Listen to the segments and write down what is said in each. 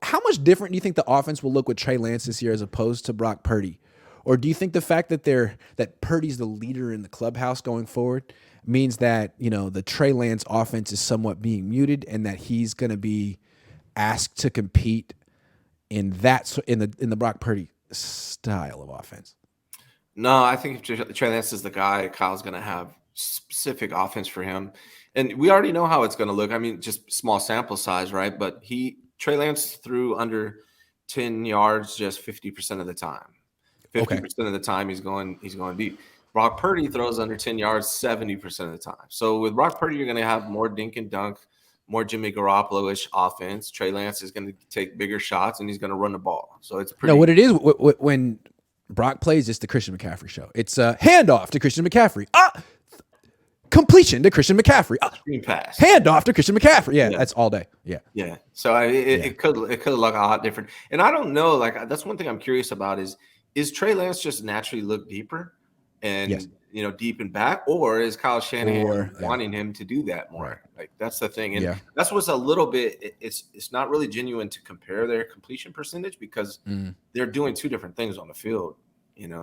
how much different do you think the offense will look with Trey Lance this year as opposed to Brock Purdy? Or do you think the fact that Purdy's the leader in the clubhouse going forward means that, the Trey Lance offense is somewhat being muted and that he's going to be asked to compete in the Brock Purdy style of offense? No, I think if Trey Lance is the guy, Kyle's going to have specific offense for him. And we already know how it's going to look. I mean, just small sample size, right? But Trey Lance threw under 10 yards just 50% of the time. 50% of the time he's going deep. Brock Purdy throws under 10 yards 70% of the time. So with Brock Purdy, you're going to have more dink and dunk, more Jimmy Garoppolo-ish offense. Trey Lance is going to take bigger shots, and he's going to run the ball. So it's pretty. No, what it is when Brock plays, it's the Christian McCaffrey show. It's a handoff to Christian McCaffrey. Completion to Christian McCaffrey. Screen pass. Handoff to Christian McCaffrey. Yeah, that's all day. Yeah. Yeah. So it could look a lot different. And I don't know. Like, that's one thing I'm curious about is Trey Lance just naturally look deeper and deep and back, or is Kyle Shanahan wanting him to do that more? Right. Like, that's the thing. And that's what's a little bit. It's not really genuine to compare their completion percentage because they're doing two different things on the field.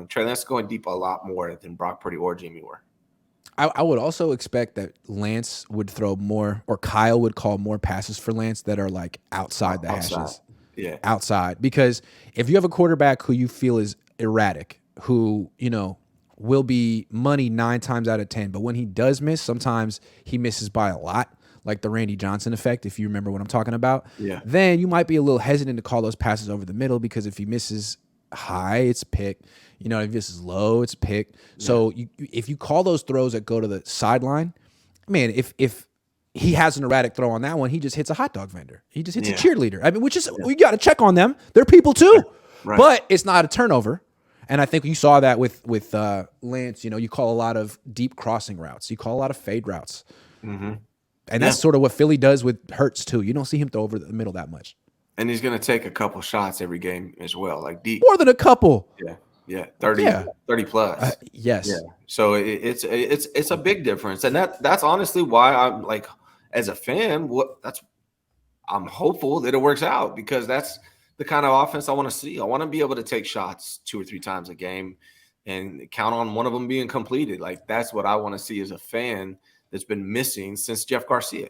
Trey Lance is going deep a lot more than Brock Purdy or Jimmy were. I would also expect that Lance would throw more, or Kyle would call more passes for Lance that are like outside the hashes. Yeah. Outside. Because if you have a quarterback who you feel is erratic, who, will be money 9 times out of 10, but when he does miss, sometimes he misses by a lot, like the Randy Johnson effect, if you remember what I'm talking about. Yeah. Then you might be a little hesitant to call those passes over the middle because if he misses high, it's pick. If this is low, it's pick. So if you call those throws that go to the sideline, man, if he has an erratic throw on that one, he just hits a hot dog vendor. He just hits a cheerleader. I mean, which is we got to check on them. They're people too, right. But it's not a turnover. And I think you saw that with Lance. You call a lot of deep crossing routes. You call a lot of fade routes, and that's sort of what Philly does with Hurts too. You don't see him throw over the middle that much. And he's going to take a couple shots every game as well, like deep. More than a couple. Yeah, 30 plus. Yes. Yeah. So it's a big difference, and that's honestly why I'm like, as a fan, I'm hopeful that it works out because that's the kind of offense I want to see. I want to be able to take shots 2 or 3 times a game and count on one of them being completed. Like, that's what I want to see as a fan that's been missing since Jeff Garcia.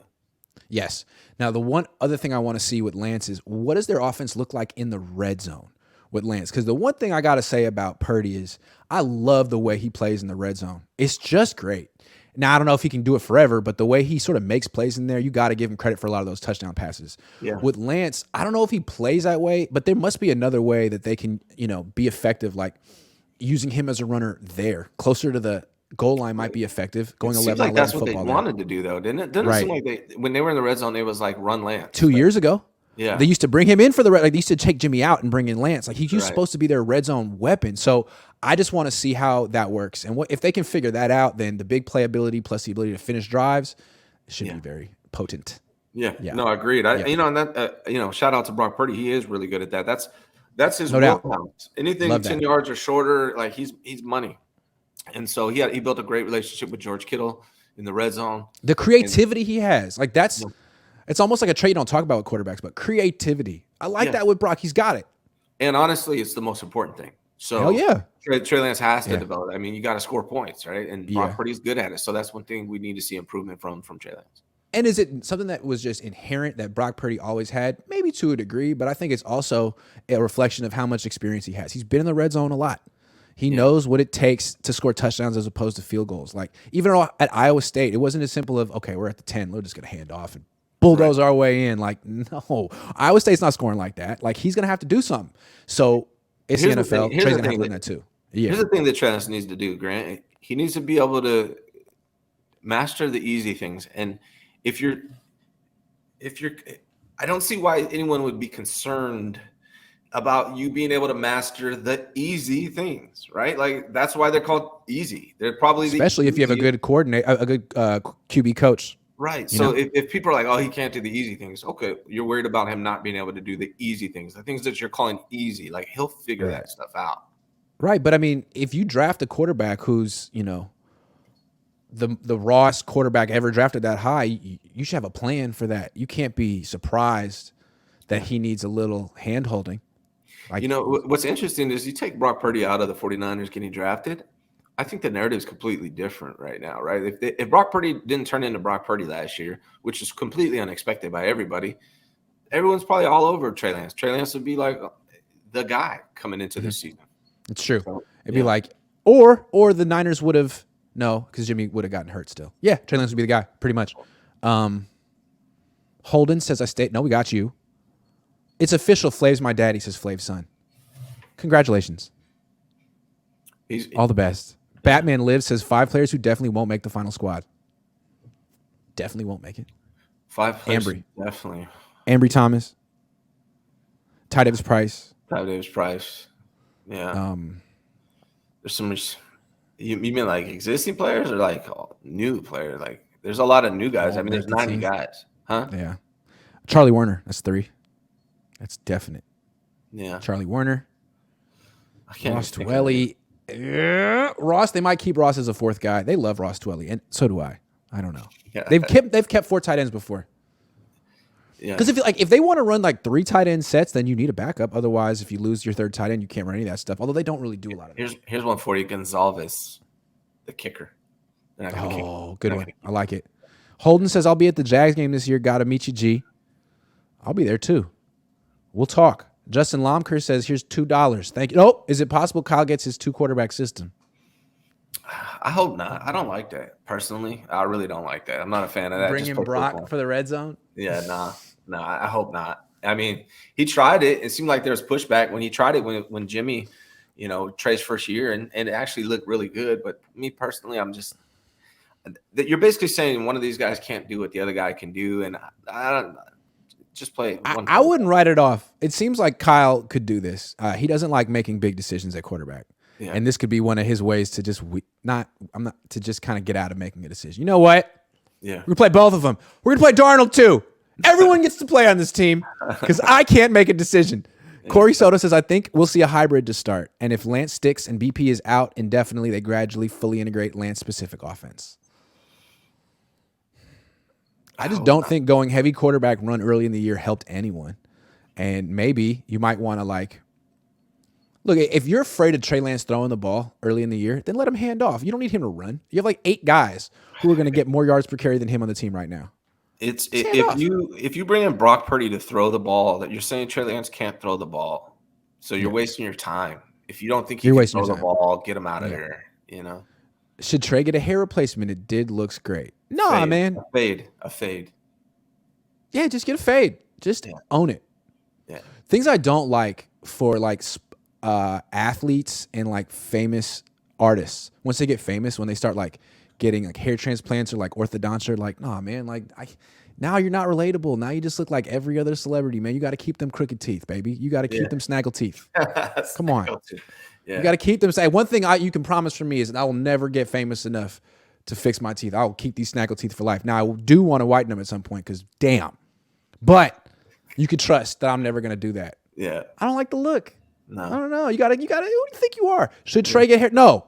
Yes. Now, the one other thing I want to see with Lance is what does their offense look like in the red zone with Lance? Because the one thing I got to say about Purdy is I love the way he plays in the red zone. It's just great. Now, I don't know if he can do it forever, but the way he sort of makes plays in there, you got to give him credit for a lot of those touchdown passes. Yeah. With Lance, I don't know if he plays that way, but there must be another way that they can, be effective, like using him as a runner there, closer to the goal line might be effective. Going 11 like that's what football they wanted to do, though, didn't it? Didn't it seem like when they were in the red zone, it was like run Lance. 2 years ago. Yeah. They used to bring him in for they used to take Jimmy out and bring in Lance. Like, he's supposed to be their red zone weapon. So I just want to see how that works. And if they can figure that out, then the big playability plus the ability to finish drives should be very potent. Yeah. No, agreed. And that, shout out to Brock Purdy. He is really good at that. That's his wheelhouse. Anything 10 yards or shorter, like he's money. And so he built a great relationship with George Kittle in the red zone. The creativity he has, like that's. Yeah. It's almost like a trait you don't talk about with quarterbacks, but creativity. I like that with Brock. He's got it. And honestly, it's the most important thing. So hell yeah. Trey Lance has to develop. I mean, you got to score points, right? And Brock Purdy's good at it. So that's one thing we need to see improvement from Trey Lance. And is it something that was just inherent that Brock Purdy always had? Maybe to a degree, but I think it's also a reflection of how much experience he has. He's been in the red zone a lot. He knows what it takes to score touchdowns as opposed to field goals. Like, even at Iowa State, it wasn't as simple of, okay, we're at the 10, we're just going to hand off and bulldoze our way in. Like, no, Iowa State's not scoring like that. Like, he's going to have to do something. So it's the NFL. Trey's going to have to learn that too. Yeah. Here's the thing that Trey Lance needs to do, Grant. He needs to be able to master the easy things. And if you're, I don't see why anyone would be concerned about you being able to master the easy things, right? Like, that's why they're called easy. They're probably especially if you have a good coordinator, a good QB coach. Right. So if people are like, oh, he can't do the easy things. Okay. You're worried about him not being able to do the easy things, the things that you're calling easy. Like, he'll figure that stuff out. Right. But I mean, if you draft a quarterback who's, the rawest quarterback ever drafted that high, you should have a plan for that. You can't be surprised that he needs a little hand holding. Like, What's interesting is you take Brock Purdy out of the 49ers getting drafted. I think the narrative is completely different right now, right? If Brock Purdy didn't turn into Brock Purdy last year, which is completely unexpected by everybody, everyone's probably all over Trey Lance. Trey Lance would be like the guy coming into this season. It's true. So, It'd be like, or the Niners would have, no, because Jimmy would have gotten hurt still. Yeah, Trey Lance would be the guy, pretty much. Holden says, no, we got you. It's official. Flav's my daddy, says Flav's son. Congratulations. All the best. Batman Lives says 5 players who definitely won't make the final squad. Definitely won't make it. 5 players, Ambry. definitely. Ambry Thomas. Ty Davis Price. Yeah. There's some. You mean like existing players or like new players? Like there's a lot of new guys. I mean, there's 90 guys, huh? Yeah. Charlie Warner. That's 3. That's definite. Yeah. Charlie Warner. I can't Ross Twelly. Ross. They might keep Ross as a 4th guy. They love Ross Twelly, and so do I. I don't know. Yeah. They've kept 4 tight ends before. Yeah. Because if they want to run like 3 tight end sets, then you need a backup. Otherwise, if you lose your 3rd tight end, you can't run any of that stuff. Although they don't really do a lot of that. Here's one for you, Gonzalez, the kicker. Oh, good one. I like it. Holden says, I'll be at the Jags game this year. Gotta meet you, G. I'll be there too. We'll talk. Justin Lomker says, here's $2. Thank you. Oh, is it possible Kyle gets his 2-quarterback system? I hope not. I don't like that personally. I really don't like that. I'm not a fan of that. Bring in Brock for the red zone? Yeah, nah. I hope not. I mean, he tried it. It seemed like there was pushback when he tried it when Jimmy, Trey's first year, and it actually looked really good. But me personally, I'm just that you're basically saying one of these guys can't do what the other guy can do, and I don't just play. I wouldn't write it off. It seems like Kyle could do this. He doesn't like making big decisions at quarterback. Yeah. And this could be one of his ways to just kind of get out of making a decision. You know what? Yeah. We're going to play both of them. We're going to play Darnold too. Everyone gets to play on this team because I can't make a decision. Yeah. Corey Soto says, I think we'll see a hybrid to start. And if Lance sticks and BP is out indefinitely, they gradually fully integrate Lance-specific offense. I just don't think going heavy quarterback run early in the year helped anyone. And maybe you might want to look, if you're afraid of Trey Lance throwing the ball early in the year, then let him hand off. You don't need him to run. You have like 8 guys who are going to get more yards per carry than him on the team right now. If you bring in Brock Purdy to throw the ball, that you're saying Trey Lance can't throw the ball, so you're wasting your time. If you don't think you can throw the ball, get him out of there. Should Trey get a hair replacement? It looks great. Nah, man, a fade. Yeah, just get a fade. Just own it. Yeah. Things I don't like for athletes and famous artists, once they get famous, when they start getting hair transplants or orthodontia, nah, man, now you're not relatable. Now you just look like every other celebrity, man. You got to keep them crooked teeth, baby. You got to keep them snaggle teeth. Come on. Yeah. You got to keep them. One thing you can promise from me is that I will never get famous enough to fix my teeth. I will keep these snaggle teeth for life. Now, I do want to whiten them at some point because damn. But you can trust that I'm never going to do that. Yeah. I don't like the look. No. I don't know. You gotta. Who do you think you are? Should Trey get hair? No.